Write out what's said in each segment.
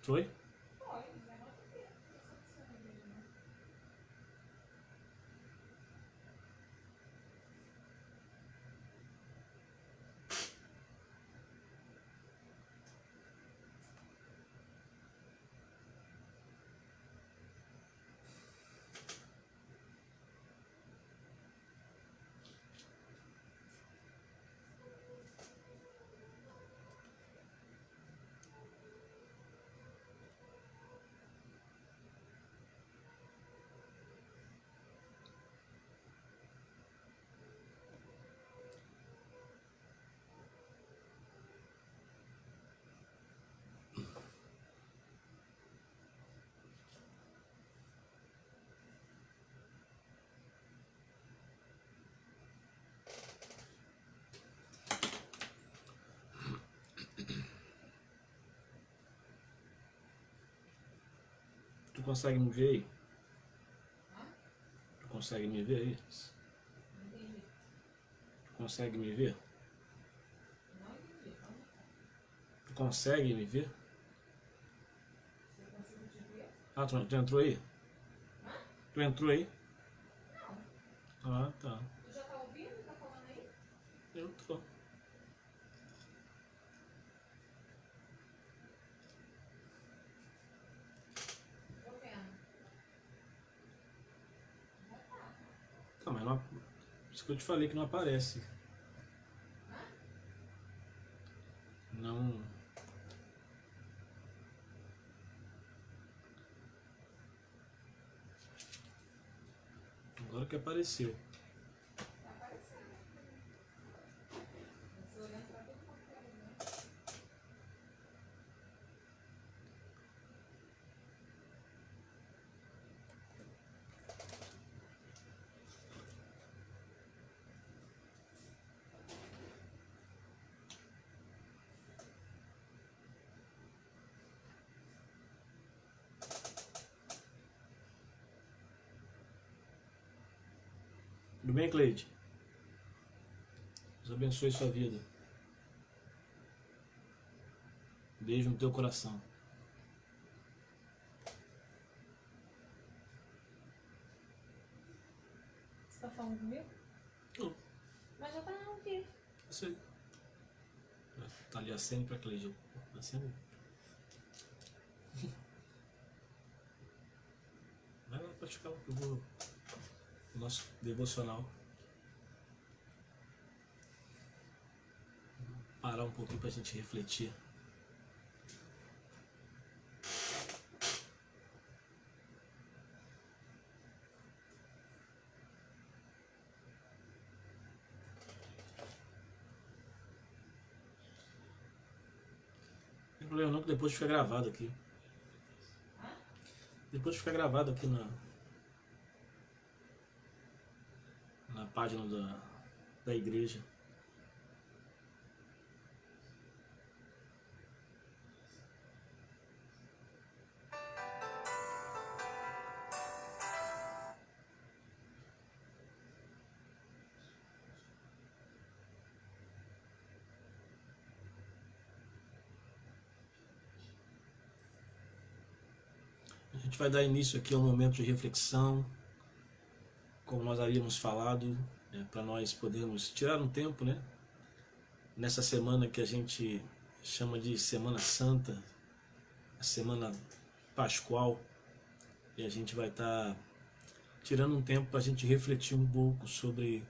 Foi? Foi, 19 dias. Essa opção dele, né? Tu consegue me ver aí? Hã? Tu consegue me ver aí? Não entendi. Tu consegue me ver? Não entendi. Vamos lá. Tu consegue me ver? Se eu consigo te ver? Ah, tu entrou aí? Hã? Tu entrou aí? Não. Ah, tá. Tu já tá ouvindo? Tá falando aí? Eu tô. Tô vendo. Já tá. Tá, mas não, isso que eu te falei que não aparece. Hã? Não. Agora que apareceu. Tá aparecendo. Você olhando pra todo mundo que era, né? Tudo bem, Cleide? Deus abençoe sua vida. Beijo no teu coração. Você tá falando comigo? Não, Mas já tá ao vivo. isso aí. Tá ali a cena pra Cleide. A cena. Vai lá, pode ficar lá. Eu vou. O nosso devocional. Parar um pouquinho pra gente refletir. Não tem problema não, que depois fica gravado aqui. Hã? Depois fica gravado aqui na página da igreja. A gente vai dar início aqui a um momento de reflexão, como nós havíamos falado, para nós podermos tirar um tempo, né? Nessa semana que a gente chama de Semana Santa, a Semana Pascual, e a gente vai estar tirando um tempo para a gente refletir um pouco sobre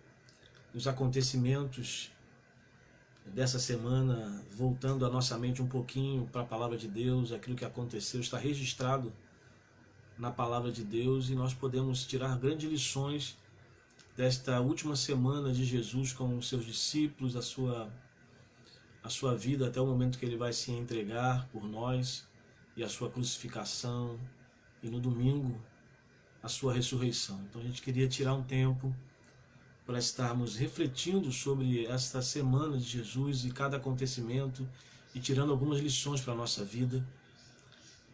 os acontecimentos dessa semana, voltando a nossa mente um pouquinho para a Palavra de Deus, aquilo que aconteceu está registrado na Palavra de Deus e nós podemos tirar grandes lições desta última semana de Jesus com os seus discípulos, a sua vida até o momento que ele vai se entregar por nós e a sua crucificação e no domingo a sua ressurreição. Então a gente queria tirar um tempo para estarmos refletindo sobre esta semana de Jesus e cada acontecimento e tirando algumas lições para a nossa vida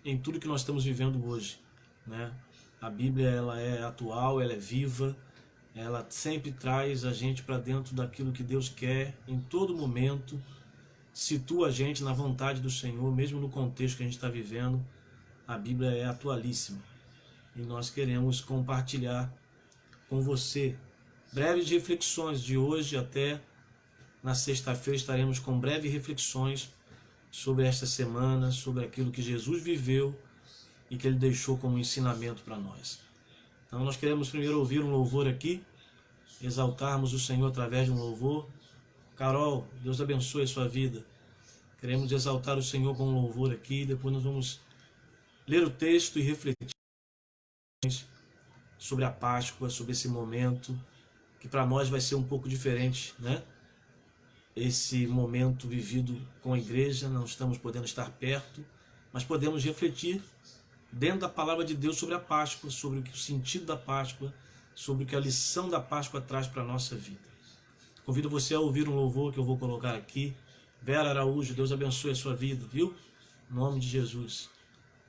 em tudo que nós estamos vivendo hoje, né? A Bíblia ela é atual, ela é viva, ela sempre traz a gente para dentro daquilo que Deus quer em todo momento situa a gente na vontade do Senhor, mesmo no contexto que a gente está vivendo. A Bíblia é atualíssima e nós queremos compartilhar com você breves reflexões de hoje até na sexta-feira. Estaremos com breves reflexões sobre esta semana, sobre aquilo que Jesus viveu e que Ele deixou como ensinamento para nós. Então nós queremos primeiro ouvir um louvor aqui, exaltarmos o Senhor através de um louvor. Carol, Deus abençoe a sua vida. Queremos exaltar o Senhor com um louvor aqui, depois nós vamos ler o texto e refletir sobre a Páscoa, sobre esse momento, que para nós vai ser um pouco diferente, né? Esse momento vivido com a igreja, não estamos podendo estar perto, mas podemos refletir dentro da palavra de Deus sobre a Páscoa, sobre o sentido da Páscoa, sobre o que a lição da Páscoa traz para a nossa vida. Convido você a ouvir um louvor que eu vou colocar aqui. Vera Araújo, Deus abençoe a sua vida, viu? Em nome de Jesus.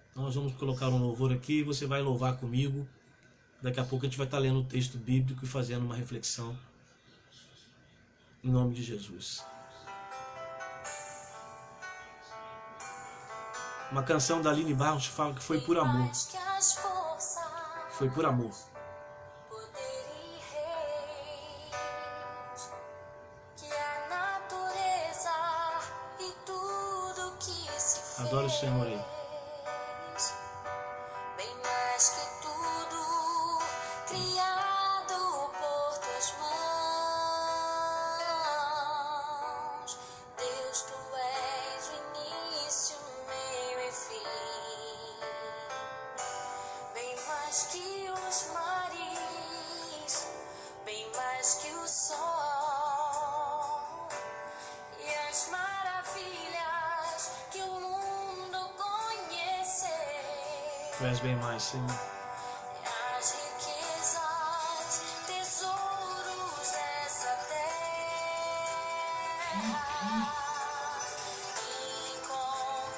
Então nós vamos colocar um louvor aqui e você vai louvar comigo. Daqui a pouco a gente vai estar lendo o texto bíblico e fazendo uma reflexão. Em nome de Jesus. Uma canção da Aline Barros fala que foi por amor. Foi por amor. Adoro o Senhor aí. Bem mais que tudo, criado por tuas mãos. Deus, tu és o início, meio e fim. Bem mais que os mares, bem mais que o sol e as maravilhas que o mundo conhecer. Tu és bem mais, Senhor. As riquezas, tesouros dessa terra,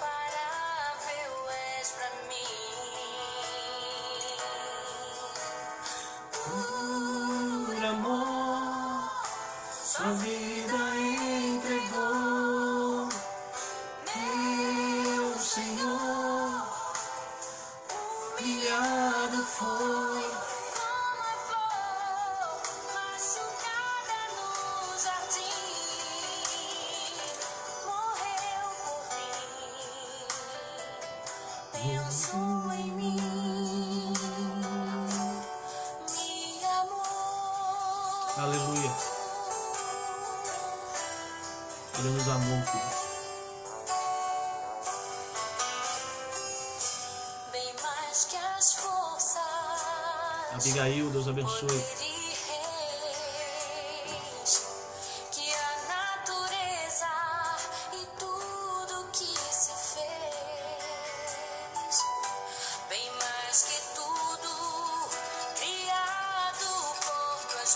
incomparável és pra mim. Por amor, sua vida entregou, meu Senhor, humilhado foi. Como a flor machucada no jardim, morreu por mim. Pensou em mim, me amou. Aleluia. Ele nos amou, filho. Bem mais que as forças, Abigail, Deus abençoe. poder e reis, que a natureza e tudo que se fez. Bem mais que tudo, criado por tuas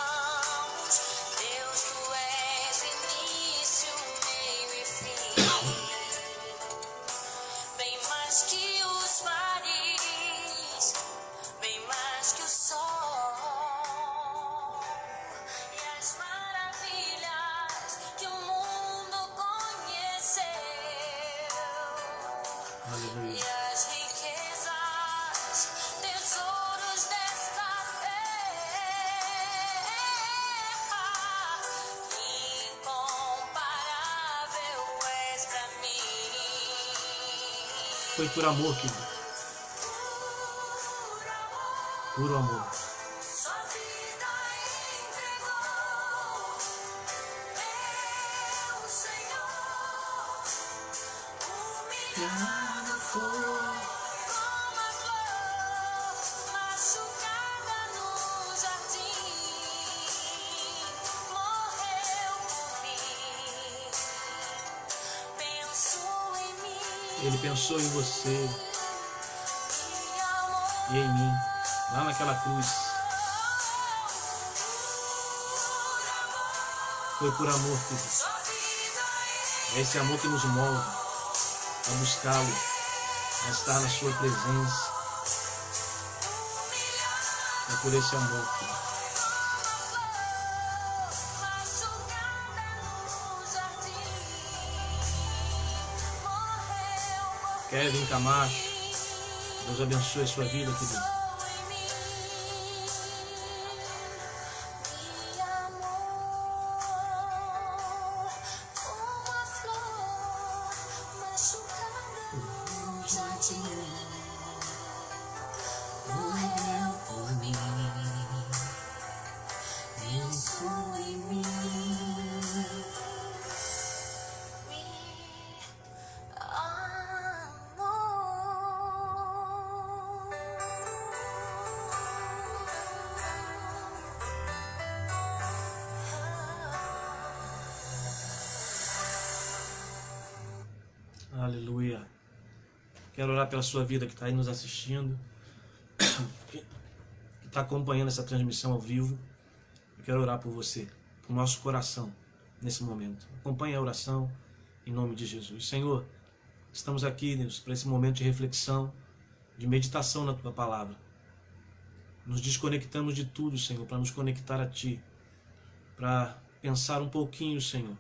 mãos. Deus, tu és o início, meio e fim. Bem mais que os mares, bem mais que o sol e as maravilhas que o mundo conheceu. E Aleluia. as riquezas, tesouros desta terra, incomparável és pra mim. Foi por amor, querido. Puro amor. Sua vida entregou, meu Senhor, humilhado foi, como a flor machucada no jardim, morreu por mim. Pensou em mim, Ele pensou em você me amou. e em mim, lá naquela cruz. Foi por amor, querido. É esse amor que nos move a buscá-lo, a estar na sua presença. É por esse amor, querido. Machucada Kevin Camacho. Deus abençoe a sua vida, querido. Aleluia. Quero orar pela sua vida que está aí nos assistindo, que está acompanhando essa transmissão ao vivo. Eu quero orar por você, por nosso coração, nesse momento. Acompanhe a oração em nome de Jesus. Senhor, estamos aqui para esse momento de reflexão, de meditação na Tua Palavra. Nos desconectamos de tudo, Senhor, para nos conectar a Ti, para pensar um pouquinho, Senhor,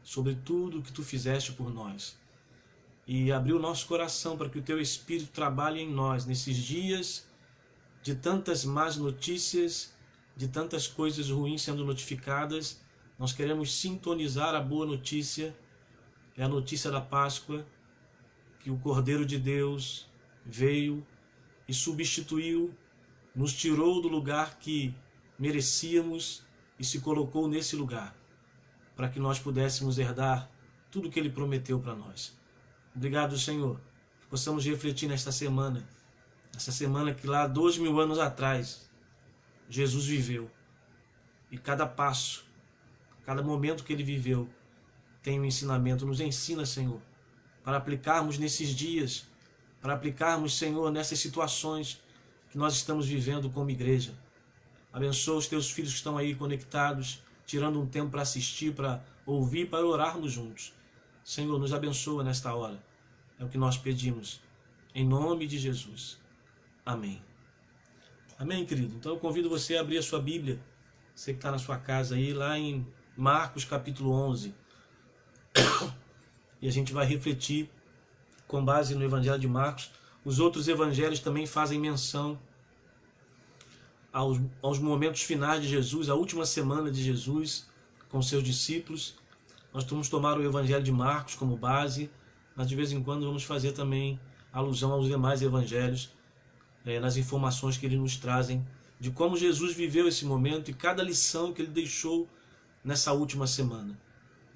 sobre tudo que Tu fizeste por nós. E abrir o nosso coração para que o Teu Espírito trabalhe em nós nesses dias de tantas más notícias, de tantas coisas ruins sendo notificadas. Nós queremos sintonizar a boa notícia, é a notícia da Páscoa, que o Cordeiro de Deus veio e substituiu, nos tirou do lugar que merecíamos e se colocou nesse lugar, para que nós pudéssemos herdar tudo o que Ele prometeu para nós. Obrigado, Senhor, que possamos refletir nesta semana, essa semana que lá 2000 anos atrás Jesus viveu, e cada passo, cada momento que Ele viveu tem um ensinamento. Nos ensina, Senhor, para aplicarmos nesses dias, para aplicarmos, Senhor, nessas situações que nós estamos vivendo como igreja. Abençoa os Teus filhos que estão aí conectados, tirando um tempo para assistir, para ouvir, para orarmos juntos. Senhor, nos abençoa nesta hora. É o que nós pedimos. Em nome de Jesus. Amém. Amém, querido? Então eu convido você a abrir a sua Bíblia, você que está na sua casa aí, lá em Marcos capítulo 11. E a gente vai refletir com base no Evangelho de Marcos. Os outros evangelhos também fazem menção aos momentos finais de Jesus, a última semana de Jesus com seus discípulos. Nós vamos tomar o Evangelho de Marcos como base, mas de vez em quando vamos fazer também alusão aos demais evangelhos, nas informações que eles nos trazem de como Jesus viveu esse momento e cada lição que Ele deixou nessa última semana.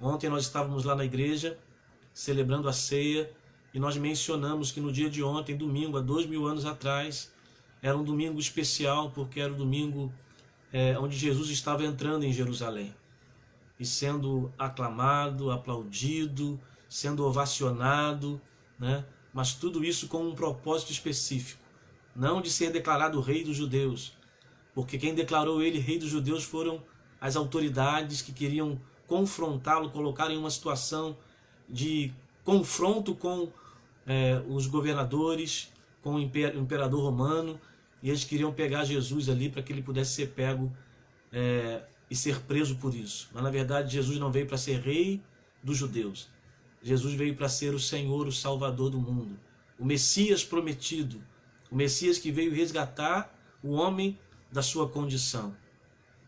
Ontem nós estávamos lá na igreja celebrando a ceia e nós mencionamos que no dia de ontem, domingo, há 2000 anos atrás, era um domingo especial porque era o domingo onde Jesus estava entrando em Jerusalém e sendo aclamado, aplaudido, sendo ovacionado, né? Mas tudo isso com um propósito específico, não de ser declarado rei dos judeus, porque quem declarou ele rei dos judeus foram as autoridades que queriam confrontá-lo, colocar em uma situação de confronto com os governadores, com o imperador romano, e eles queriam pegar Jesus ali para que ele pudesse ser pego e ser preso por isso. Mas na verdade Jesus não veio para ser rei dos judeus. Jesus veio para ser o Senhor, o Salvador do mundo, o Messias prometido, o Messias que veio resgatar o homem da sua condição.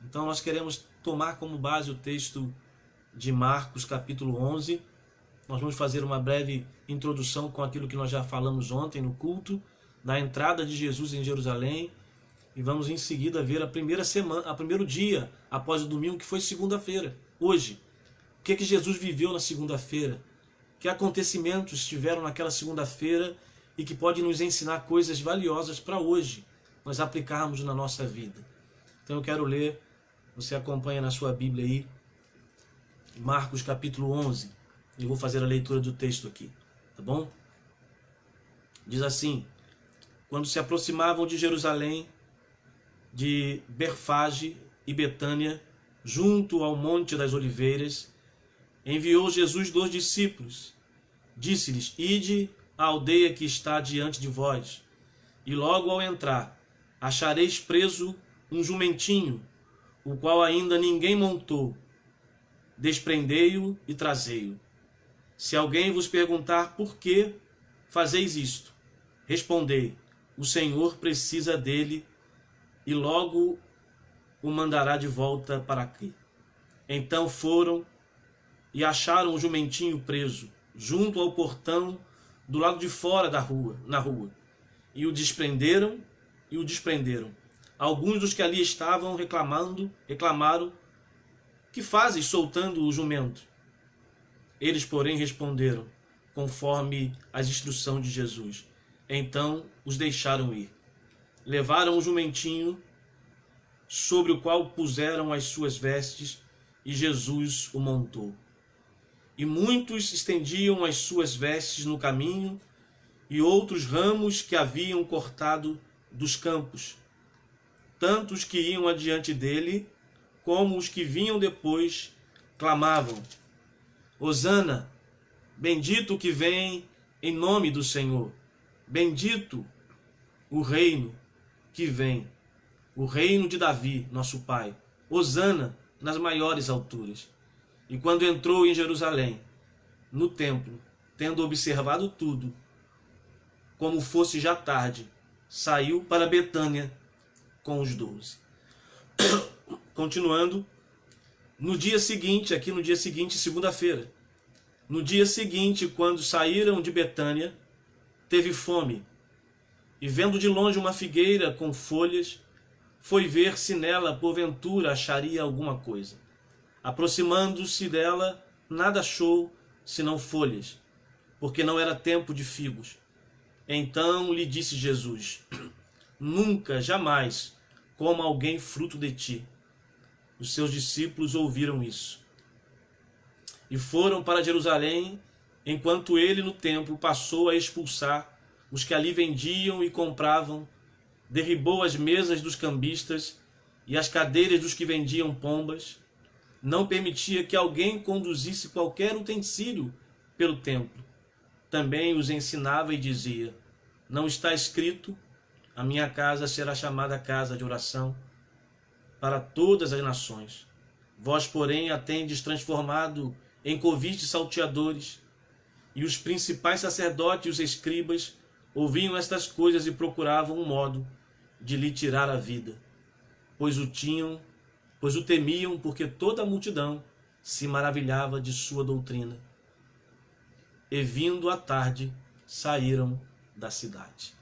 Então nós queremos tomar como base o texto de Marcos capítulo 11. Nós vamos fazer uma breve introdução com aquilo que nós já falamos ontem no culto, da entrada de Jesus em Jerusalém, e vamos em seguida ver a primeira semana, primeiro dia após o domingo, que foi segunda-feira, hoje. O que Jesus viveu na segunda-feira? Que acontecimentos tiveram naquela segunda-feira e que pode nos ensinar coisas valiosas para hoje, nós aplicarmos na nossa vida. Então eu quero ler, você acompanha na sua Bíblia aí, Marcos capítulo 11. Eu vou fazer a leitura do texto aqui, tá bom? Diz assim: quando se aproximavam de Jerusalém, de Berfage e Betânia, junto ao Monte das Oliveiras, enviou Jesus 2 discípulos. Disse-lhes: ide à aldeia que está diante de vós, e logo ao entrar achareis preso um jumentinho, o qual ainda ninguém montou. Desprendei-o e trazei-o. Se alguém vos perguntar por quê, fazeis isto? Respondei: o Senhor precisa dele e logo o mandará de volta para aqui. Então foram e acharam o jumentinho preso, junto ao portão do lado de fora na rua. E o desprenderam. Alguns dos que ali estavam reclamaram: que fazes soltando o jumento? Eles, porém, responderam, conforme as instruções de Jesus. Então os deixaram ir. Levaram o jumentinho, sobre o qual puseram as suas vestes, e Jesus o montou. E muitos estendiam as suas vestes no caminho, e outros ramos que haviam cortado dos campos. Tanto os que iam adiante dele, como os que vinham depois, clamavam: Hosana, bendito o que vem em nome do Senhor. Bendito o reino que vem, o reino de Davi, nosso pai. Hosana nas maiores alturas. E quando entrou em Jerusalém, no templo, tendo observado tudo, como fosse já tarde, saiu para Betânia com os 12. Continuando, no dia seguinte, segunda-feira, no dia seguinte, quando saíram de Betânia, teve fome, e vendo de longe uma figueira com folhas, foi ver se nela, porventura, acharia alguma coisa. Aproximando-se dela, nada achou, senão folhas, porque não era tempo de figos. Então lhe disse Jesus: nunca, jamais, coma alguém fruto de ti. Os seus discípulos ouviram isso e foram para Jerusalém, enquanto ele no templo passou a expulsar os que ali vendiam e compravam, derribou as mesas dos cambistas e as cadeiras dos que vendiam pombas, não permitia que alguém conduzisse qualquer utensílio pelo templo. Também os ensinava e dizia: não está escrito, a minha casa será chamada casa de oração para todas as nações. Vós, porém, a tendes transformado em covil de salteadores. E os principais sacerdotes e os escribas ouviam estas coisas e procuravam um modo de lhe tirar a vida, pois o temiam, porque toda a multidão se maravilhava de sua doutrina. E vindo à tarde, saíram da cidade.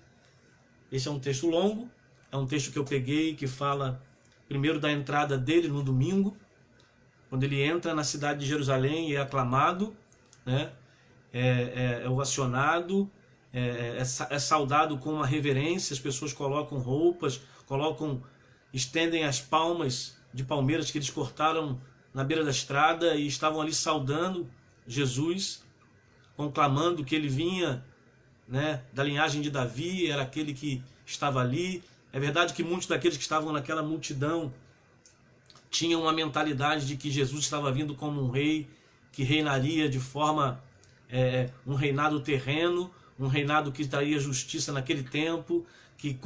Esse é um texto longo, é um texto que eu peguei, que fala primeiro da entrada dele no domingo, quando ele entra na cidade de Jerusalém e é aclamado, né? É ovacionado, é saudado com uma reverência, as pessoas colocam roupas, estendem as palmas de palmeiras que eles cortaram na beira da estrada e estavam ali saudando Jesus, conclamando que ele vinha, né, da linhagem de Davi, era aquele que estava ali. É verdade que muitos daqueles que estavam naquela multidão tinham uma mentalidade de que Jesus estava vindo como um rei, que reinaria de forma, um reinado terreno, um reinado que traria justiça naquele tempo, que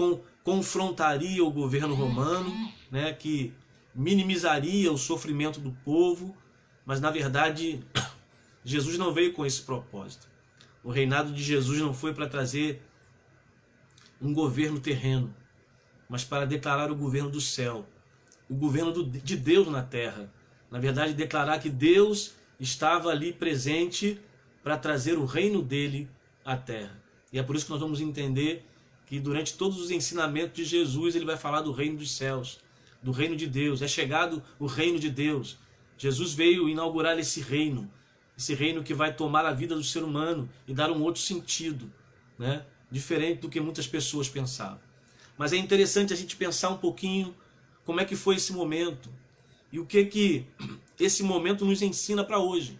confrontaria o governo romano, né, que minimizaria o sofrimento do povo. Mas na verdade Jesus não veio com esse propósito. O reinado de Jesus não foi para trazer um governo terreno, mas para declarar o governo do céu, o governo de Deus na terra. Na verdade, declarar que Deus estava ali presente para trazer o reino dele à terra. E é por isso que nós vamos entender que durante todos os ensinamentos de Jesus, ele vai falar do reino dos céus, do reino de Deus. É chegado o reino de Deus. Jesus veio inaugurar esse reino que vai tomar a vida do ser humano e dar um outro sentido, né? Diferente do que muitas pessoas pensavam. Mas é interessante a gente pensar um pouquinho como é que foi esse momento e o que esse momento nos ensina para hoje.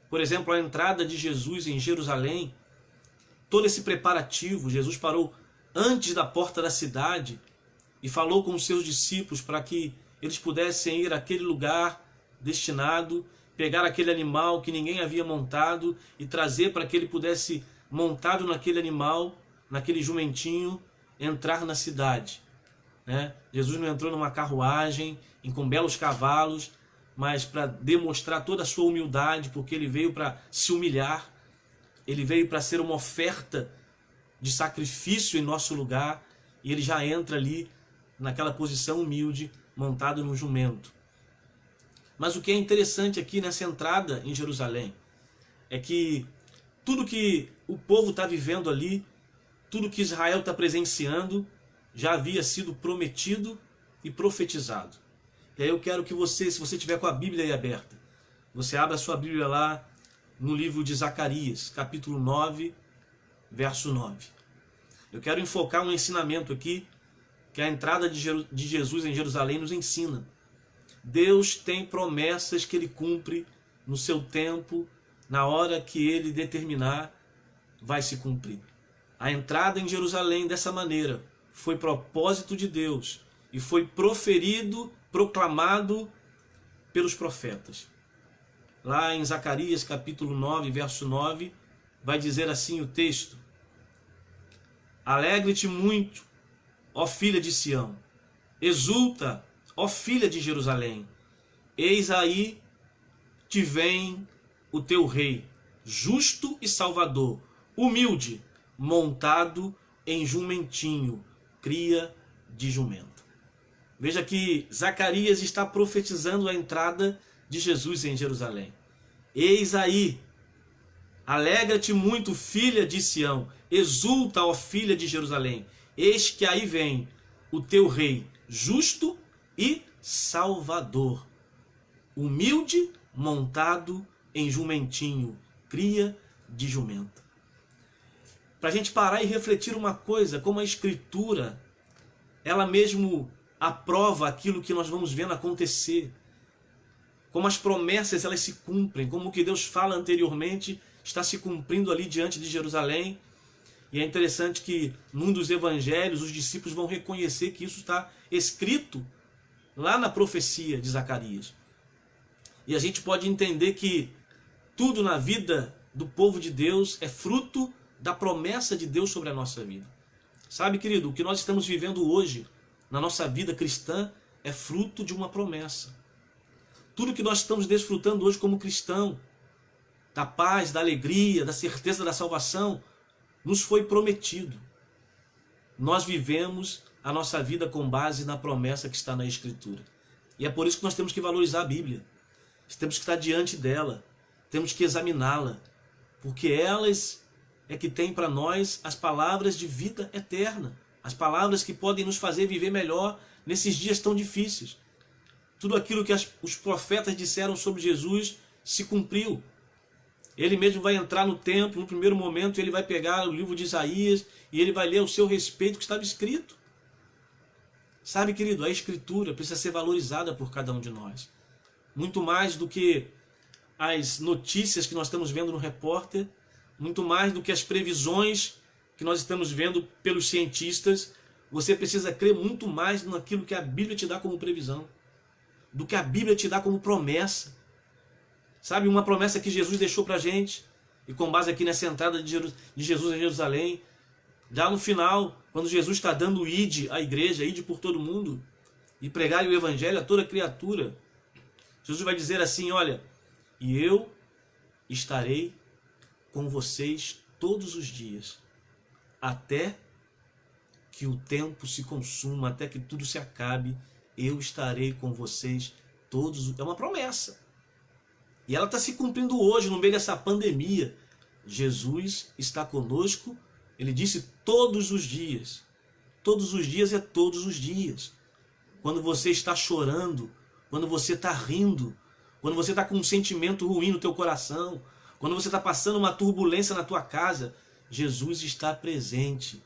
Por exemplo, a entrada de Jesus em Jerusalém, todo esse preparativo, Jesus parou antes da porta da cidade e falou com os seus discípulos para que eles pudessem ir àquele lugar destinado, pegar aquele animal que ninguém havia montado e trazer para que ele pudesse, montado naquele animal, naquele jumentinho, entrar na cidade, né? Jesus não entrou numa carruagem, com belos cavalos, mas para demonstrar toda a sua humildade, porque ele veio para se humilhar. ele veio para ser uma oferta de sacrifício em nosso lugar, e ele já entra ali naquela posição humilde, montado num jumento. Mas o que é interessante aqui nessa entrada em Jerusalém é que tudo que o povo está vivendo ali, tudo que Israel está presenciando, já havia sido prometido e profetizado. E aí eu quero que você, se você tiver com a Bíblia aí aberta, você abra a sua Bíblia lá no livro de Zacarias, capítulo 9, verso 9. Eu quero enfocar um ensinamento aqui que a entrada de Jesus em Jerusalém nos ensina. Deus tem promessas que Ele cumpre no seu tempo, na hora que Ele determinar, vai se cumprir. A entrada em Jerusalém dessa maneira foi propósito de Deus e foi proferido, proclamado pelos profetas. Lá em Zacarias capítulo 9, verso 9, vai dizer assim o texto: alegre-te muito, ó filha de Sião, exulta, ó filha de Jerusalém, eis aí te vem o teu rei, justo e salvador, humilde, montado em jumentinho, cria de jumento. Veja que Zacarias está profetizando a entrada de Jesus em Jerusalém. Eis aí, alegra-te muito, filha de Sião, exulta, ó filha de Jerusalém, eis que aí vem o teu rei, justo e salvador, humilde, montado em jumentinho, cria de jumento. Para a gente parar e refletir uma coisa, como a Escritura, ela mesmo aprova aquilo que nós vamos vendo acontecer, como as promessas elas se cumprem, como o que Deus fala anteriormente está se cumprindo ali diante de Jerusalém. E é interessante que num dos evangelhos os discípulos vão reconhecer que isso está escrito lá na profecia de Zacarias. E a gente pode entender que tudo na vida do povo de Deus é fruto da promessa de Deus sobre a nossa vida. Sabe, querido, o que nós estamos vivendo hoje na nossa vida cristã é fruto de uma promessa. Tudo que nós estamos desfrutando hoje como cristão, da paz, da alegria, da certeza da salvação, nos foi prometido. Nós vivemos a nossa vida com base na promessa que está na Escritura. E é por isso que nós temos que valorizar a Bíblia. Temos que estar diante dela, temos que examiná-la, porque elas é que têm para nós as palavras de vida eterna, as palavras que podem nos fazer viver melhor nesses dias tão difíceis. Tudo aquilo que os profetas disseram sobre Jesus se cumpriu. Ele mesmo vai entrar no templo, no primeiro momento, ele vai pegar o livro de Isaías e ele vai ler ao seu respeito o que estava escrito. Sabe, querido, a Escritura precisa ser valorizada por cada um de nós. Muito mais do que as notícias que nós estamos vendo no repórter, muito mais do que as previsões que nós estamos vendo pelos cientistas. Você precisa crer muito mais naquilo que a Bíblia te dá como previsão, do que a Bíblia te dá como promessa. Sabe, uma promessa que Jesus deixou para a gente, e com base aqui nessa entrada de Jesus em Jerusalém, já no final, quando Jesus está dando o ide à igreja, ide por todo mundo, e pregar o evangelho a toda criatura, Jesus vai dizer assim, olha, e eu estarei com vocês todos os dias, até que o tempo se consuma, até que tudo se acabe, eu estarei com vocês todos. É uma promessa. E ela está se cumprindo hoje, no meio dessa pandemia. Jesus está conosco, ele disse todos os dias. Todos os dias é todos os dias. Quando você está chorando, quando você está rindo, quando você está com um sentimento ruim no teu coração, quando você está passando uma turbulência na tua casa, Jesus está presente.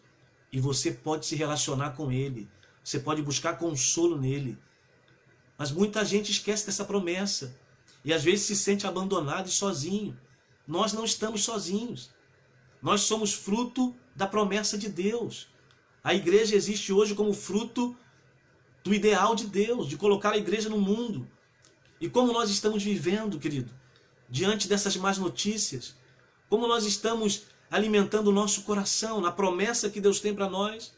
E você pode se relacionar com Ele. Você pode buscar consolo nele. Mas muita gente esquece dessa promessa. E às vezes se sente abandonado e sozinho. Nós não estamos sozinhos. Nós somos fruto da promessa de Deus. A igreja existe hoje como fruto do ideal de Deus, de colocar a igreja no mundo. E como nós estamos vivendo, querido, diante dessas más notícias, como nós estamos alimentando o nosso coração na promessa que Deus tem para nós,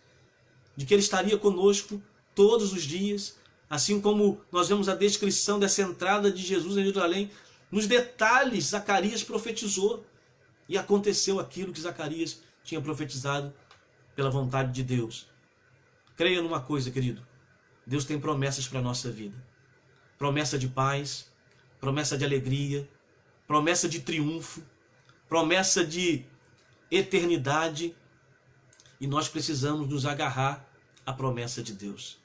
de que Ele estaria conosco todos os dias, assim como nós vemos a descrição dessa entrada de Jesus em Jerusalém, nos detalhes Zacarias profetizou. E aconteceu aquilo que Zacarias tinha profetizado pela vontade de Deus. Creia numa coisa, querido. Deus tem promessas para a nossa vida. Promessa de paz, promessa de alegria, promessa de triunfo, promessa de eternidade. E nós precisamos nos agarrar à promessa de Deus.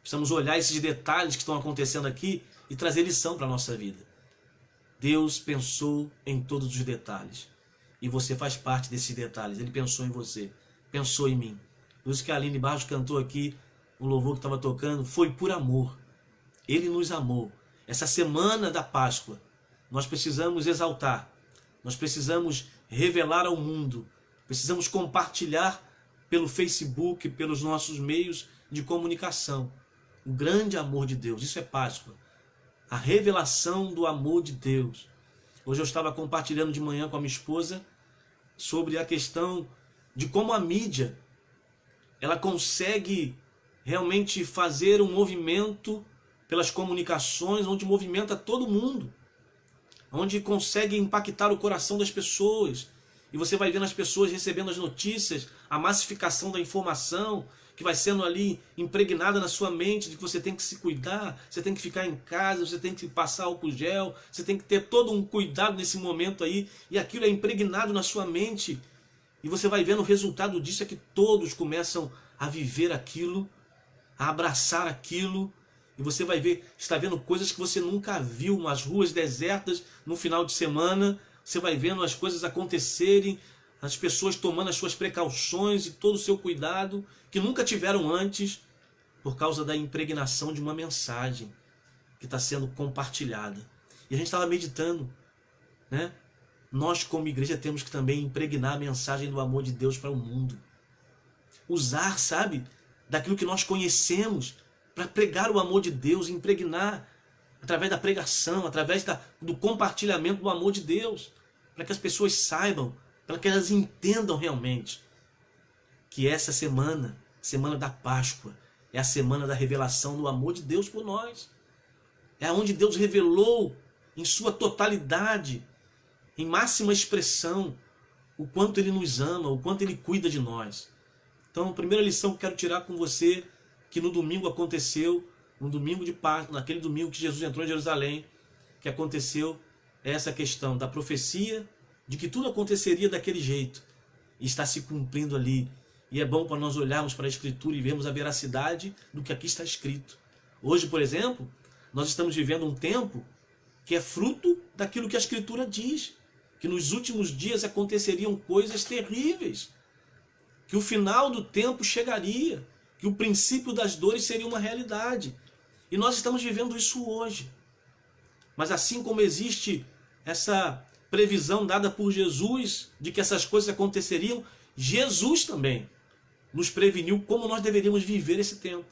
Precisamos olhar esses detalhes que estão acontecendo aqui e trazer lição para a nossa vida. Deus pensou em todos os detalhes. E você faz parte desses detalhes. Ele pensou em você, pensou em mim. Por isso que a Aline Barros cantou aqui, o louvor que estava tocando, foi por amor. Ele nos amou. Essa semana da Páscoa, nós precisamos exaltar, nós precisamos revelar ao mundo, precisamos compartilhar pelo Facebook, pelos nossos meios de comunicação, o grande amor de Deus. Isso é Páscoa. A revelação do amor de Deus. Hoje eu estava compartilhando de manhã com a minha esposa sobre a questão de como a mídia ela consegue realmente fazer um movimento pelas comunicações, onde movimenta todo mundo, onde consegue impactar o coração das pessoas. E você vai vendo as pessoas recebendo as notícias, a massificação da informação, que vai sendo ali impregnada na sua mente, de que você tem que se cuidar, você tem que ficar em casa, você tem que passar álcool gel, você tem que ter todo um cuidado nesse momento aí, e aquilo é impregnado na sua mente, e você vai vendo o resultado disso é que todos começam a viver aquilo, a abraçar aquilo, e você vai ver, está vendo coisas que você nunca viu, umas ruas desertas no final de semana, você vai vendo as coisas acontecerem, as pessoas tomando as suas precauções e todo o seu cuidado, que nunca tiveram antes, por causa da impregnação de uma mensagem que está sendo compartilhada. E a gente estava meditando, né? Nós como igreja temos que também impregnar a mensagem do amor de Deus para o mundo. Usar, sabe, daquilo que nós conhecemos para pregar o amor de Deus, impregnar através da pregação, através do compartilhamento do amor de Deus, para que as pessoas saibam, para que elas entendam realmente que essa semana, semana da Páscoa, é a semana da revelação do amor de Deus por nós. É onde Deus revelou em sua totalidade, em máxima expressão, o quanto Ele nos ama, o quanto Ele cuida de nós. Então, a primeira lição que quero tirar com você, que no domingo aconteceu, no domingo de Páscoa, naquele domingo que Jesus entrou em Jerusalém, que aconteceu essa questão da profecia, de que tudo aconteceria daquele jeito, e está se cumprindo ali. E é bom para nós olharmos para a Escritura e vermos a veracidade do que aqui está escrito. Hoje, por exemplo, nós estamos vivendo um tempo que é fruto daquilo que a Escritura diz, que nos últimos dias aconteceriam coisas terríveis, que o final do tempo chegaria, que o princípio das dores seria uma realidade. E nós estamos vivendo isso hoje. Mas assim como existe essa previsão dada por Jesus de que essas coisas aconteceriam, Jesus também nos preveniu como nós deveríamos viver esse tempo.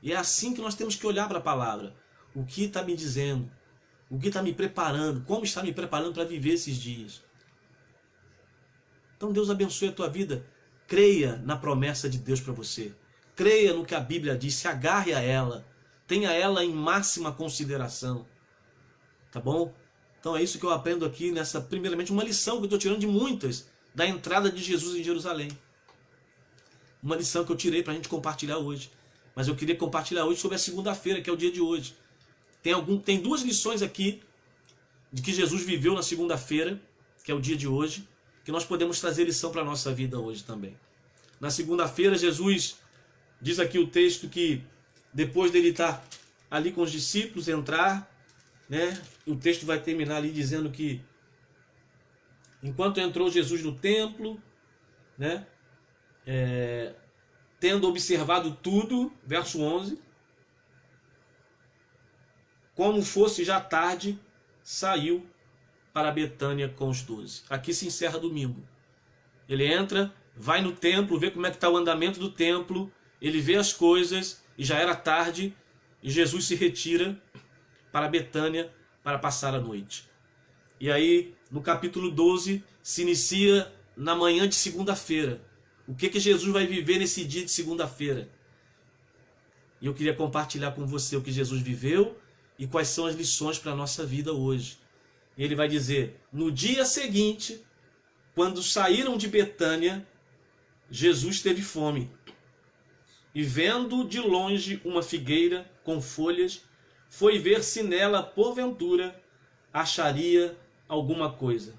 E é assim que nós temos que olhar para a palavra. O que está me dizendo? O que está me preparando? Como está me preparando para viver esses dias? Então Deus abençoe a tua vida. Creia na promessa de Deus para você. Creia no que a Bíblia diz. Se agarre a ela. Tenha ela em máxima consideração. Tá bom? Então é isso que eu aprendo aqui nessa, primeiramente, uma lição que eu estou tirando de muitas da entrada de Jesus em Jerusalém. Uma lição que eu tirei para a gente compartilhar hoje. Mas eu queria compartilhar hoje sobre a segunda-feira, que é o dia de hoje. Tem duas lições aqui de que Jesus viveu na segunda-feira, que é o dia de hoje, que nós podemos trazer lição para a nossa vida hoje também. Na segunda-feira, Jesus, diz aqui o texto que depois dele estar ali com os discípulos, entrar, né, o texto vai terminar ali dizendo que enquanto entrou Jesus no templo, né, tendo observado tudo, verso 11, como fosse já tarde, saiu para Betânia com os 12. Aqui se encerra domingo. Ele entra, vai no templo, vê como é que está o andamento do templo, ele vê as coisas, e já era tarde, e Jesus se retira para Betânia para passar a noite. E aí, no capítulo 12, se inicia na manhã de segunda-feira. O que Jesus vai viver nesse dia de segunda-feira? E eu queria compartilhar com você o que Jesus viveu e quais são as lições para a nossa vida hoje. E ele vai dizer, no dia seguinte, quando saíram de Betânia, Jesus teve fome. E vendo de longe uma figueira com folhas, foi ver se nela, porventura, acharia alguma coisa.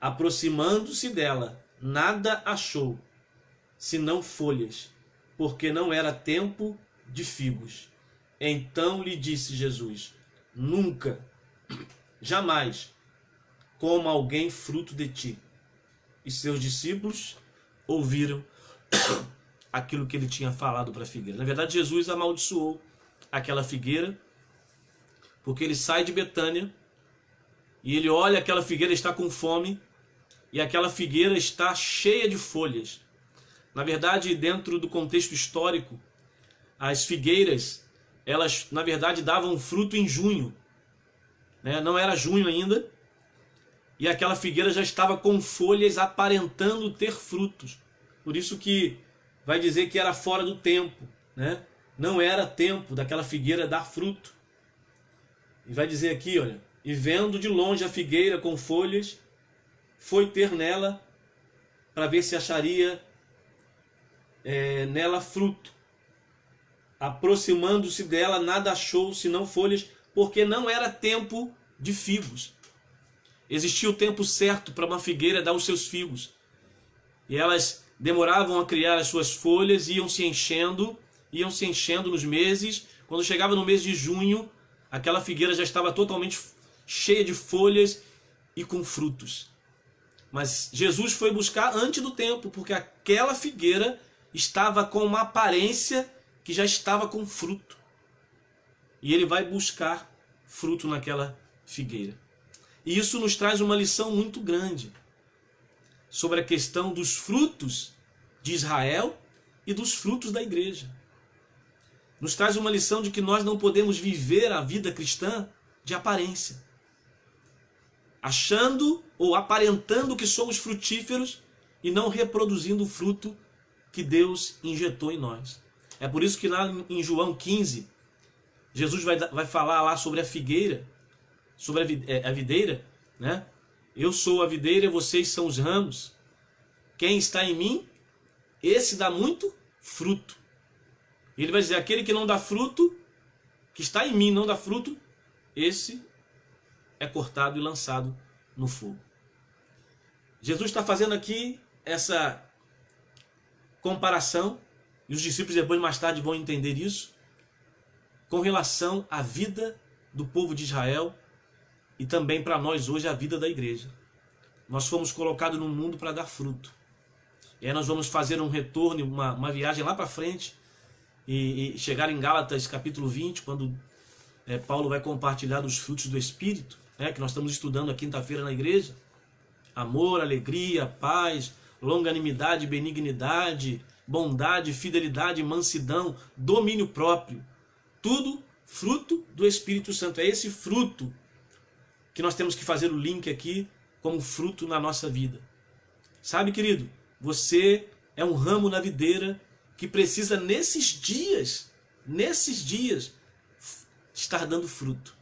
Aproximando-se dela, nada achou, senão folhas, porque não era tempo de figos. Então lhe disse Jesus: nunca, jamais, coma alguém fruto de ti. E seus discípulos ouviram aquilo que ele tinha falado para a figueira. Na verdade, Jesus amaldiçoou aquela figueira, porque ele sai de Betânia e ele olha aquela figueira, está com fome, e aquela figueira está cheia de folhas. Na verdade, dentro do contexto histórico, as figueiras, elas na verdade davam fruto em junho, né? Não era junho ainda, e aquela figueira já estava com folhas aparentando ter frutos. Por isso que vai dizer que era fora do tempo, né? Não era tempo daquela figueira dar fruto. E vai dizer aqui, olha, e vendo de longe a figueira com folhas, foi ter nela para ver se acharia nela fruto. Aproximando-se dela, nada achou senão folhas, porque não era tempo de figos. Existia o tempo certo para uma figueira dar os seus figos. E elas demoravam a criar as suas folhas, iam se enchendo nos meses. Quando chegava no mês de junho, aquela figueira já estava totalmente cheia de folhas e com frutos. Mas Jesus foi buscar antes do tempo, porque aquela figueira estava com uma aparência que já estava com fruto. E ele vai buscar fruto naquela figueira. E isso nos traz uma lição muito grande sobre a questão dos frutos de Israel e dos frutos da igreja. Nos traz uma lição de que nós não podemos viver a vida cristã de aparência, achando ou aparentando que somos frutíferos e não reproduzindo o fruto que Deus injetou em nós. É por isso que lá em João 15, Jesus vai falar lá sobre a figueira, sobre a videira, né? Eu sou a videira, vocês são os ramos. Quem está em mim, esse dá muito fruto. E ele vai dizer, aquele que não dá fruto, que está em mim não dá fruto, esse é cortado e lançado no fogo. Jesus está fazendo aqui essa comparação, e os discípulos depois mais tarde vão entender isso, com relação à vida do povo de Israel e também para nós hoje a vida da igreja. Nós fomos colocados no mundo para dar fruto. E aí nós vamos fazer um retorno, uma viagem lá para frente e chegar em Gálatas capítulo 20, quando Paulo vai compartilhar dos frutos do Espírito, né, que nós estamos estudando a quinta-feira na igreja. Amor, alegria, paz, longanimidade, benignidade, bondade, fidelidade, mansidão, domínio próprio. Tudo fruto do Espírito Santo. É esse fruto que nós temos que fazer o link aqui como fruto na nossa vida. Sabe, querido, você é um ramo na videira que precisa nesses dias, estar dando fruto.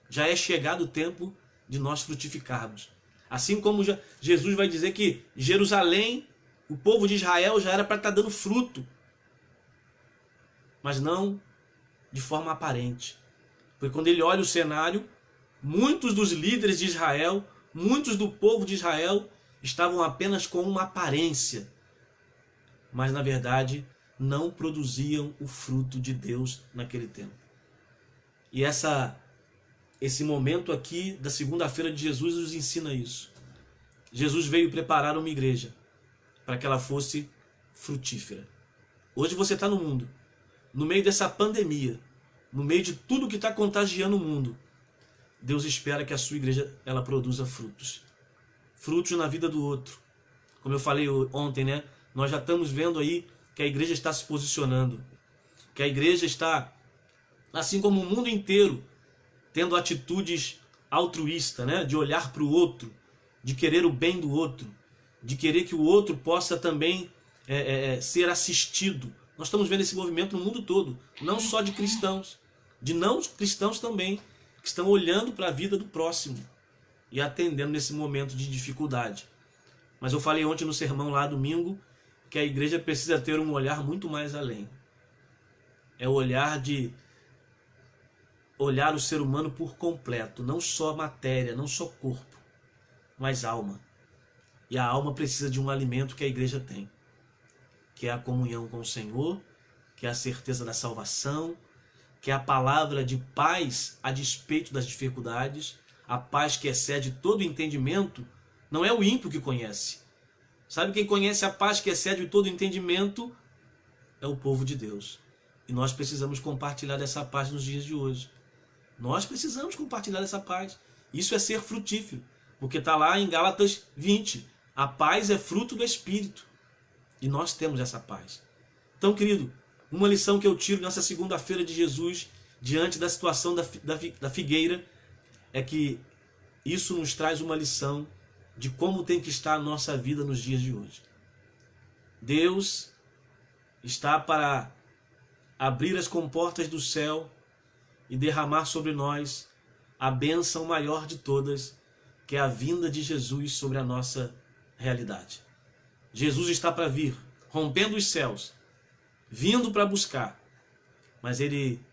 Já é chegado o tempo de nós frutificarmos. Assim como Jesus vai dizer que Jerusalém, o povo de Israel já era para estar dando fruto, mas não de forma aparente. Porque quando ele olha o cenário, muitos dos líderes de Israel, muitos do povo de Israel estavam apenas com uma aparência, mas na verdade não produziam o fruto de Deus naquele tempo. E esse momento aqui da segunda-feira de Jesus nos ensina isso. Jesus veio preparar uma igreja para que ela fosse frutífera. Hoje você está no mundo, no meio dessa pandemia, no meio de tudo que está contagiando o mundo. Deus espera que a sua igreja ela produza frutos. Frutos na vida do outro. Como eu falei ontem, né? Nós já estamos vendo aí que a igreja está se posicionando. Que a igreja está, assim como o mundo inteiro, tendo atitudes altruístas, né? De olhar para o outro, de querer o bem do outro, de querer que o outro possa também ser assistido. Nós estamos vendo esse movimento no mundo todo, não só de cristãos, de não cristãos também, que estão olhando para a vida do próximo e atendendo nesse momento de dificuldade. Mas eu falei ontem no sermão lá, domingo, que a igreja precisa ter um olhar muito mais além. É o olhar de olhar o ser humano por completo, não só matéria, não só corpo, mas alma. E a alma precisa de um alimento que a igreja tem, que é a comunhão com o Senhor, que é a certeza da salvação, que é a palavra de paz a despeito das dificuldades, a paz que excede todo entendimento. Não é o ímpio que conhece. Sabe quem conhece a paz que excede todo entendimento? É o povo de Deus. E nós precisamos compartilhar dessa paz nos dias de hoje. Nós precisamos compartilhar essa paz. Isso é ser frutífero, porque está lá em Gálatas 20. A paz é fruto do Espírito. E nós temos essa paz. Então, querido, uma lição que eu tiro nessa segunda-feira de Jesus, diante da situação da figueira, é que isso nos traz uma lição de como tem que estar a nossa vida nos dias de hoje. Deus está para abrir as comportas do céu e derramar sobre nós a bênção maior de todas, que é a vinda de Jesus sobre a nossa realidade. Jesus está para vir, rompendo os céus, vindo para buscar, mas ele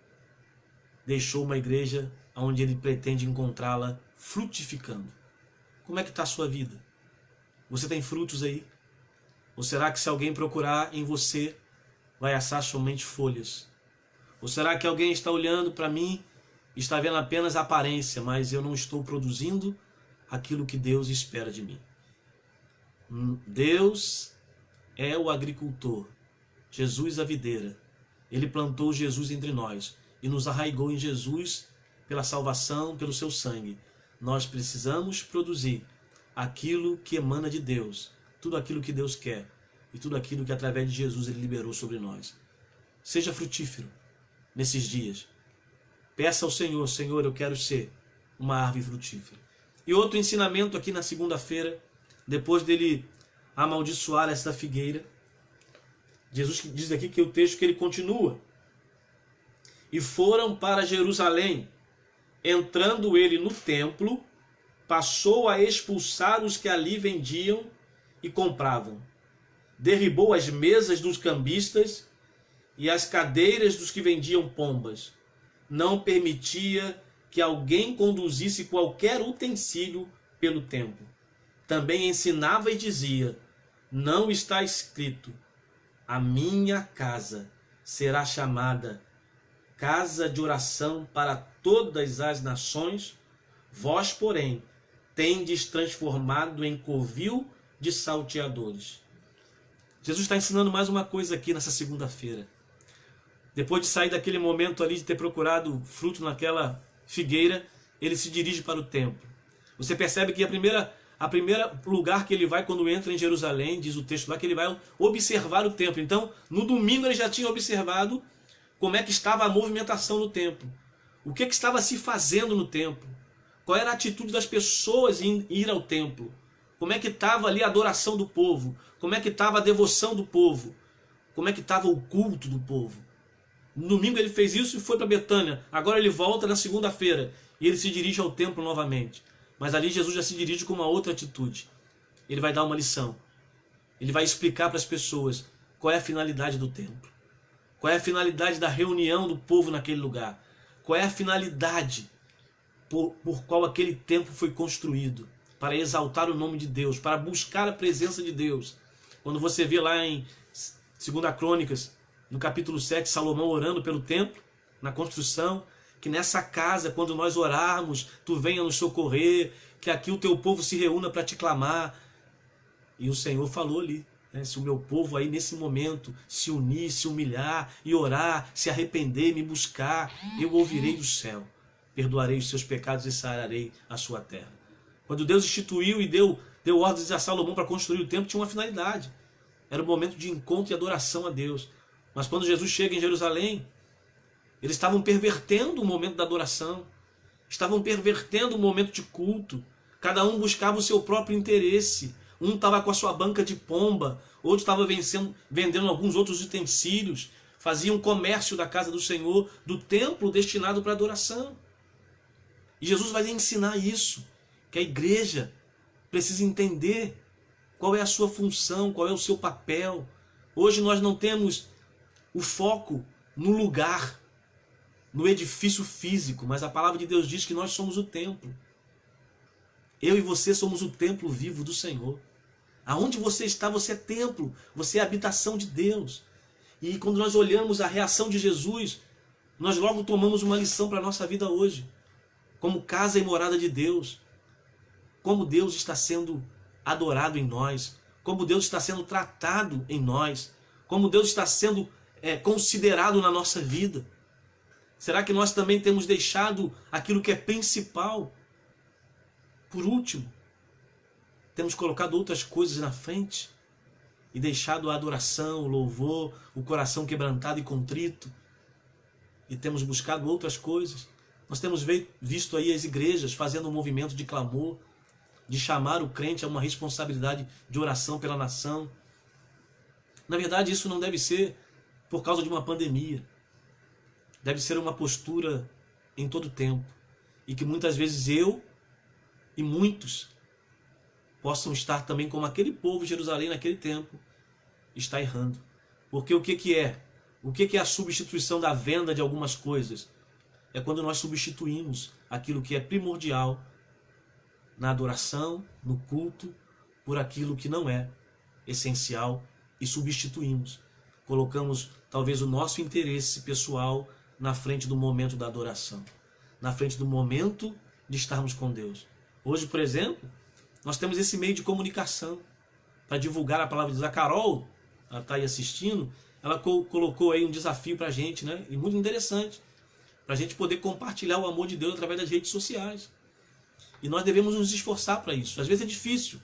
deixou uma igreja onde ele pretende encontrá-la frutificando. Como é que está a sua vida? Você tem frutos aí? Ou será que se alguém procurar em você, vai achar somente folhas? Ou será que alguém está olhando para mim e está vendo apenas a aparência, mas eu não estou produzindo aquilo que Deus espera de mim? Deus é o agricultor, Jesus a videira. Ele plantou Jesus entre nós e nos arraigou em Jesus pela salvação, pelo seu sangue. Nós precisamos produzir aquilo que emana de Deus, tudo aquilo que Deus quer e tudo aquilo que através de Jesus ele liberou sobre nós. Seja frutífero nesses dias. Peça ao Senhor: Senhor, eu quero ser uma árvore frutífera. E outro ensinamento aqui na segunda-feira, depois dele amaldiçoar essa figueira, Jesus diz aqui que o texto que ele continua: e foram para Jerusalém. Entrando ele no templo, passou a expulsar os que ali vendiam e compravam. Derribou as mesas dos cambistas e as cadeiras dos que vendiam pombas. Não permitia que alguém conduzisse qualquer utensílio pelo templo. Também ensinava e dizia: não está escrito, a minha casa será chamada casa de oração para todas as nações, vós, porém, tendes transformado em covil de salteadores. Jesus está ensinando mais uma coisa aqui nessa segunda-feira. Depois de sair daquele momento ali de ter procurado fruto naquela figueira, ele se dirige para o templo. Você percebe que a primeira lugar que ele vai quando entra em Jerusalém, diz o texto lá, que ele vai observar o templo. Então, no domingo ele já tinha observado como é que estava a movimentação no templo. O que estava se fazendo no templo. Qual era a atitude das pessoas em ir ao templo. Como é que estava ali a adoração do povo. Como é que estava a devoção do povo. Como é que estava o culto do povo. No domingo ele fez isso e foi para Betânia. Agora ele volta na segunda-feira e ele se dirige ao templo novamente. Mas ali Jesus já se dirige com uma outra atitude. Ele vai dar uma lição. Ele vai explicar para as pessoas qual é a finalidade do templo. Qual é a finalidade da reunião do povo naquele lugar. Qual é a finalidade por qual aquele templo foi construído. Para exaltar o nome de Deus, para buscar a presença de Deus. Quando você vê lá em 2 Crônicas, no capítulo 7, Salomão orando pelo templo, na construção, que nessa casa, quando nós orarmos, tu venha nos socorrer, que aqui o teu povo se reúna para te clamar. E o Senhor falou ali, né, se o meu povo aí nesse momento se unir, se humilhar e orar, se arrepender, me buscar, eu ouvirei do céu, perdoarei os seus pecados e sararei a sua terra. Quando Deus instituiu e deu ordens a Salomão para construir o templo, tinha uma finalidade. Era um momento de encontro e adoração a Deus. Mas quando Jesus chega em Jerusalém, eles estavam pervertendo o momento da adoração. Estavam pervertendo o momento de culto. Cada um buscava o seu próprio interesse. Um estava com a sua banca de pomba, outro estava vendendo alguns outros utensílios. Faziam comércio da casa do Senhor, do templo destinado para adoração. E Jesus vai ensinar isso, que a igreja precisa entender Qual é a sua função? Qual é o seu papel? Hoje nós não temos o foco no lugar, no edifício físico, mas a palavra de Deus diz que nós somos o templo. Eu e você somos o templo vivo do Senhor. Aonde você está, você é templo, você é habitação de Deus. E quando nós olhamos a reação de Jesus, nós logo tomamos uma lição para a nossa vida hoje. Como casa e morada de Deus. Como Deus está sendo adorado em nós. Como Deus está sendo tratado em nós. Como Deus está sendo considerado na nossa vida. Será que nós também temos deixado aquilo que é principal por último? Temos colocado outras coisas na frente e deixado a adoração, o louvor, o coração quebrantado e contrito, e temos buscado outras coisas. Nós temos visto aí as igrejas fazendo um movimento de clamor, de chamar o crente a uma responsabilidade de oração pela nação. Na verdade, isso não deve ser por causa de uma pandemia. Deve ser uma postura em todo tempo, e que muitas vezes eu e muitos possam estar também como aquele povo de Jerusalém naquele tempo está errando. Porque o que é? O que é a substituição da venda de algumas coisas? É quando nós substituímos aquilo que é primordial na adoração, no culto, por aquilo que não é essencial e substituímos. Colocamos talvez o nosso interesse pessoal na frente do momento da adoração, na frente do momento de estarmos com Deus. Hoje, por exemplo, nós temos esse meio de comunicação para divulgar a palavra de Deus. A Carol, ela está aí assistindo, ela colocou aí um desafio para a gente, né? E muito interessante, para a gente poder compartilhar o amor de Deus através das redes sociais. E nós devemos nos esforçar para isso. Às vezes é difícil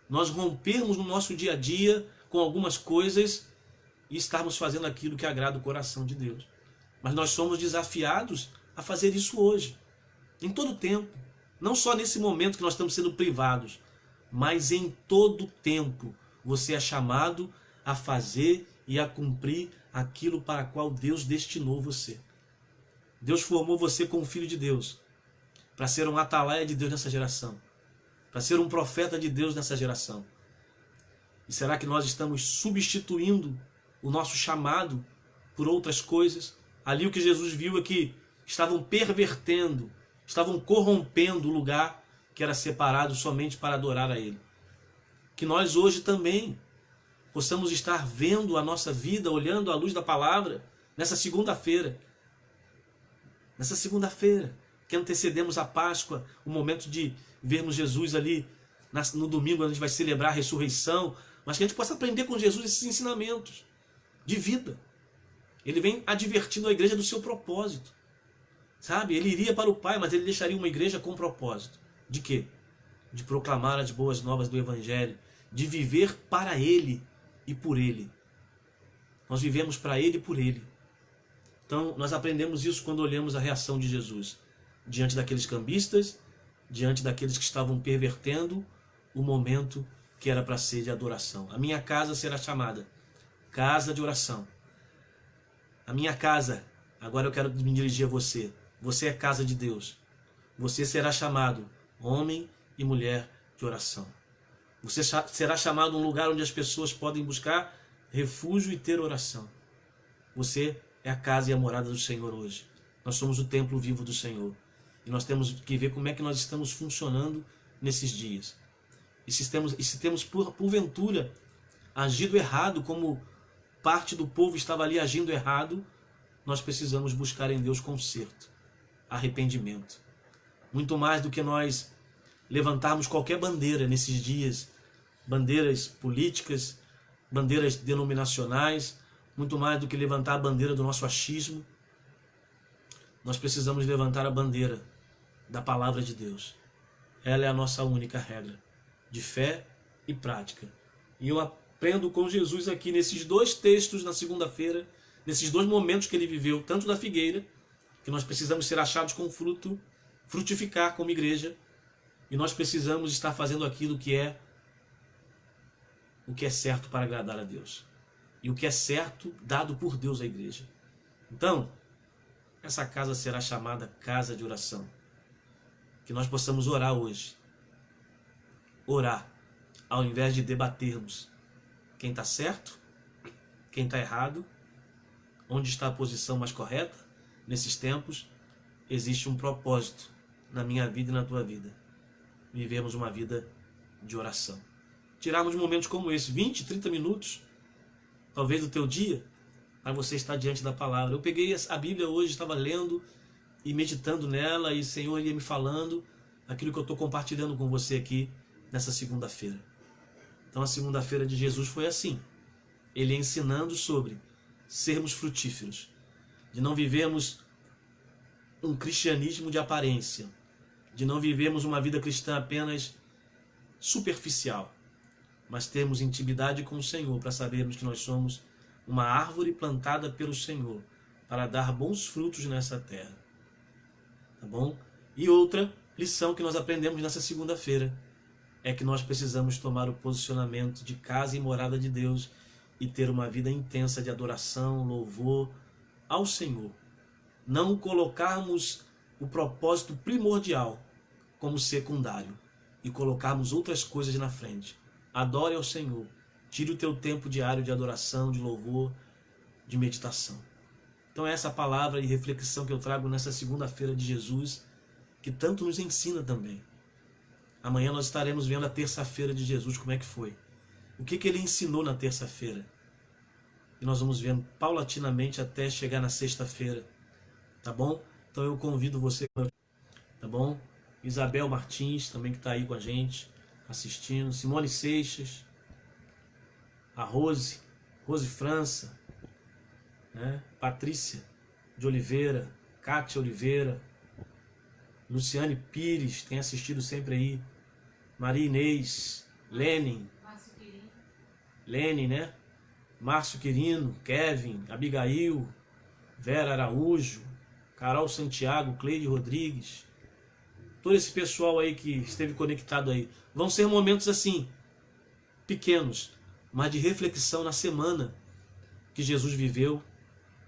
nós rompermos no nosso dia a dia com algumas coisas e estarmos fazendo aquilo que agrada o coração de Deus. Mas nós somos desafiados a fazer isso hoje, em todo tempo. Não só nesse momento que nós estamos sendo privados, mas em todo tempo você é chamado a fazer e a cumprir aquilo para qual Deus destinou você. Deus formou você como filho de Deus, para ser um atalaia de Deus nessa geração, para ser um profeta de Deus nessa geração. E será que nós estamos substituindo o nosso chamado por outras coisas? Ali o que Jesus viu é que estavam pervertendo, estavam corrompendo o lugar que era separado somente para adorar a Ele. Que nós hoje também possamos estar vendo a nossa vida, olhando à luz da palavra, nessa segunda-feira. Nessa segunda-feira, que antecedemos a Páscoa, o momento de vermos Jesus ali no domingo, onde a gente vai celebrar a ressurreição, mas que a gente possa aprender com Jesus esses ensinamentos de vida. Ele vem advertindo a igreja do seu propósito. Sabe? Ele iria para o Pai, mas ele deixaria uma igreja com propósito. De quê? De proclamar as boas novas do Evangelho, de viver para Ele e por Ele. Nós vivemos para Ele e por Ele. Então, nós aprendemos isso quando olhamos a reação de Jesus diante daqueles cambistas, diante daqueles que estavam pervertendo o momento que era para ser de adoração. A minha casa será chamada casa de oração. A minha casa, agora eu quero me dirigir a você. Você é casa de Deus. Você será chamado homem e mulher de oração. Você será chamado um lugar onde as pessoas podem buscar refúgio e ter oração. Você é a casa e a morada do Senhor hoje. Nós somos o templo vivo do Senhor. E nós temos que ver como é que nós estamos funcionando nesses dias. E se temos porventura agido errado, como parte do povo estava ali agindo errado, nós precisamos buscar em Deus conserto, arrependimento. Muito mais do que nós levantarmos qualquer bandeira nesses dias, bandeiras políticas, bandeiras denominacionais, muito mais do que levantar a bandeira do nosso achismo, nós precisamos levantar a bandeira da palavra de Deus. Ela é a nossa única regra de fé e prática. E eu aprendo com Jesus aqui nesses dois textos na segunda-feira, nesses dois momentos que ele viveu, tanto da figueira, que nós precisamos ser achados com fruto, frutificar como igreja, e nós precisamos estar fazendo aquilo que é o que é certo para agradar a Deus. E o que é certo dado por Deus à igreja. Então, essa casa será chamada casa de oração. Que nós possamos orar hoje. Orar. ao invés de debatermos quem está certo, quem está errado, onde está a posição mais correta, nesses tempos, existe um propósito na minha vida e na tua vida. Vivemos uma vida de oração. Tirarmos momentos como esse, 20, 30 minutos, talvez do teu dia, para você estar diante da palavra. Eu peguei a Bíblia hoje, estava lendo e meditando nela, e o Senhor ia me falando aquilo que eu estou compartilhando com você aqui nessa segunda-feira. Então a segunda-feira de Jesus foi assim. Ele ensinando sobre sermos frutíferos, de não vivermos um cristianismo de aparência, de não vivermos uma vida cristã apenas superficial, mas termos intimidade com o Senhor para sabermos que nós somos uma árvore plantada pelo Senhor para dar bons frutos nessa terra. Tá bom? E outra lição que nós aprendemos nessa segunda-feira é que nós precisamos tomar o posicionamento de casa e morada de Deus e ter uma vida intensa de adoração, louvor ao Senhor. Não colocarmos o propósito primordial como secundário e colocarmos outras coisas na frente. Adore ao Senhor. Tire o teu tempo diário de adoração, de louvor, de meditação. Então essa palavra e reflexão que eu trago nessa segunda-feira de Jesus, que tanto nos ensina também. Amanhã nós estaremos vendo a terça-feira de Jesus, como é que foi. O que ele ensinou na terça-feira. E nós vamos vendo paulatinamente até chegar na sexta-feira. Tá bom? Então eu convido você, tá bom? Isabel Martins, também que está aí com a gente, assistindo. Simone Seixas. A Rose França, né? Patrícia de Oliveira, Cátia Oliveira, Luciane Pires, tem assistido sempre aí, Maria Inês, Lenin, né? Márcio Quirino, Kevin, Abigail, Vera Araújo, Carol Santiago, Cleide Rodrigues, todo esse pessoal aí que esteve conectado aí. Vão ser momentos assim, pequenos, mas de reflexão na semana que Jesus viveu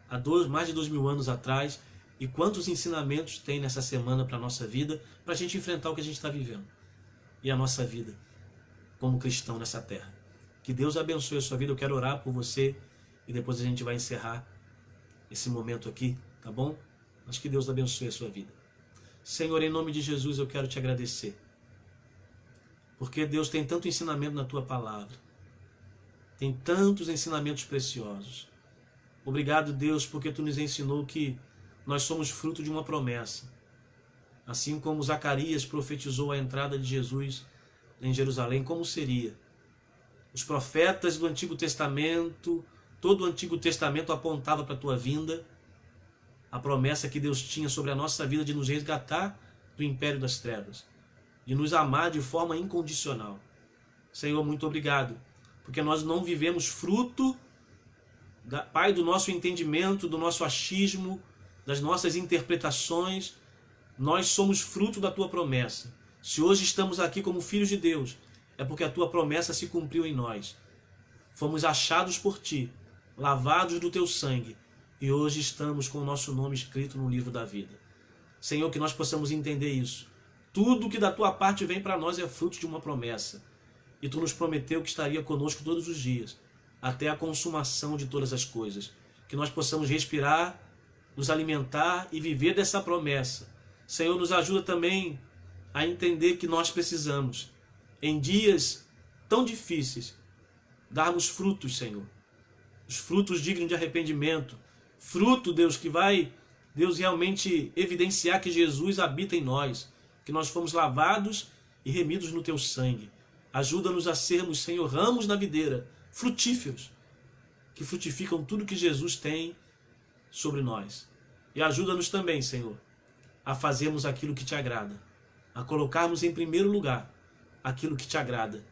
há mais de 2000 anos atrás, e quantos ensinamentos tem nessa semana para a nossa vida, para a gente enfrentar o que a gente está vivendo e a nossa vida como cristão nessa terra. Que Deus abençoe a sua vida. Eu quero orar por você e depois a gente vai encerrar esse momento aqui, tá bom? Mas que Deus abençoe a sua vida. Senhor, em nome de Jesus eu quero te agradecer, porque Deus tem tanto ensinamento na tua palavra. Tem tantos ensinamentos preciosos. Obrigado, Deus, porque tu nos ensinou que nós somos fruto de uma promessa. Assim como Zacarias profetizou a entrada de Jesus em Jerusalém, como seria? Os profetas do Antigo Testamento, todo o Antigo Testamento apontava para a tua vinda, a promessa que Deus tinha sobre a nossa vida de nos resgatar do império das trevas, de nos amar de forma incondicional. Senhor, muito obrigado, porque nós não vivemos fruto, Pai, do nosso entendimento, do nosso achismo, das nossas interpretações. Nós somos fruto da tua promessa. Se hoje estamos aqui como filhos de Deus, é porque a tua promessa se cumpriu em nós. Fomos achados por ti, lavados do teu sangue, e hoje estamos com o nosso nome escrito no livro da vida. Senhor, que nós possamos entender isso. Tudo que da tua parte vem para nós é fruto de uma promessa. E tu nos prometeu que estaria conosco todos os dias, até a consumação de todas as coisas. Que nós possamos respirar, nos alimentar e viver dessa promessa. Senhor, nos ajuda também a entender que nós precisamos, em dias tão difíceis, darmos frutos, Senhor. Os frutos dignos de arrependimento. Fruto, Deus, que vai, Deus, realmente evidenciar que Jesus habita em nós, que nós fomos lavados e remidos no teu sangue. Ajuda-nos a sermos, Senhor, ramos na videira, frutíferos, que frutificam tudo que Jesus tem sobre nós. E ajuda-nos também, Senhor, a fazermos aquilo que te agrada, a colocarmos em primeiro lugar aquilo que te agrada,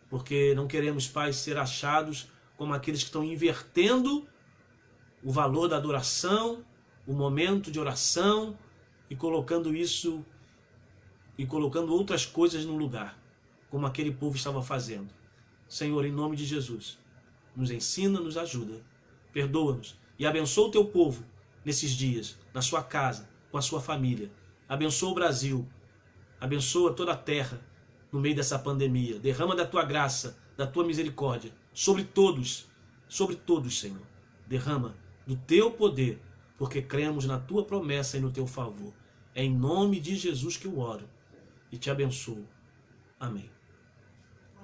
porque não queremos, Pai, ser achados como aqueles que estão invertendo o valor da adoração, o momento de oração, e colocando isso, e colocando outras coisas no lugar, como aquele povo estava fazendo. Senhor, em nome de Jesus, nos ensina, nos ajuda, perdoa-nos e abençoa o teu povo nesses dias, na sua casa, com a sua família. Abençoa o Brasil, abençoa toda a terra, no meio dessa pandemia. Derrama da tua graça, da tua misericórdia sobre todos, Senhor. Derrama do teu poder, porque cremos na tua promessa e no teu favor. É em nome de Jesus que eu oro e te abençoo. Amém.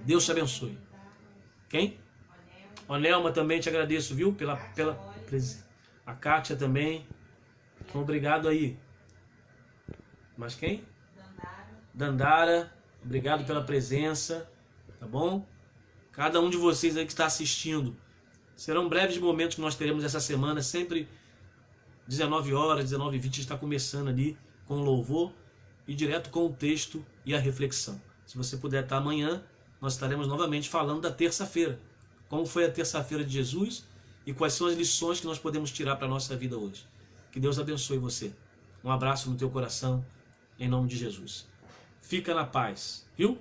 Deus te abençoe. Quem? Onelma, também te agradeço, viu? Pela a Kátia também. Então, obrigado aí. Mas quem? Dandara. Obrigado pela presença. Tá bom? Cada um de vocês aí que está assistindo. Serão breves momentos que nós teremos essa semana. Sempre 19 horas, 19h20. Está começando ali com o louvor e direto com o texto e a reflexão. Se você puder estar amanhã, nós estaremos novamente falando da terça-feira. Como foi a terça-feira de Jesus e quais são as lições que nós podemos tirar para a nossa vida hoje. Que Deus abençoe você. Um abraço no teu coração, em nome de Jesus. Fica na paz, viu?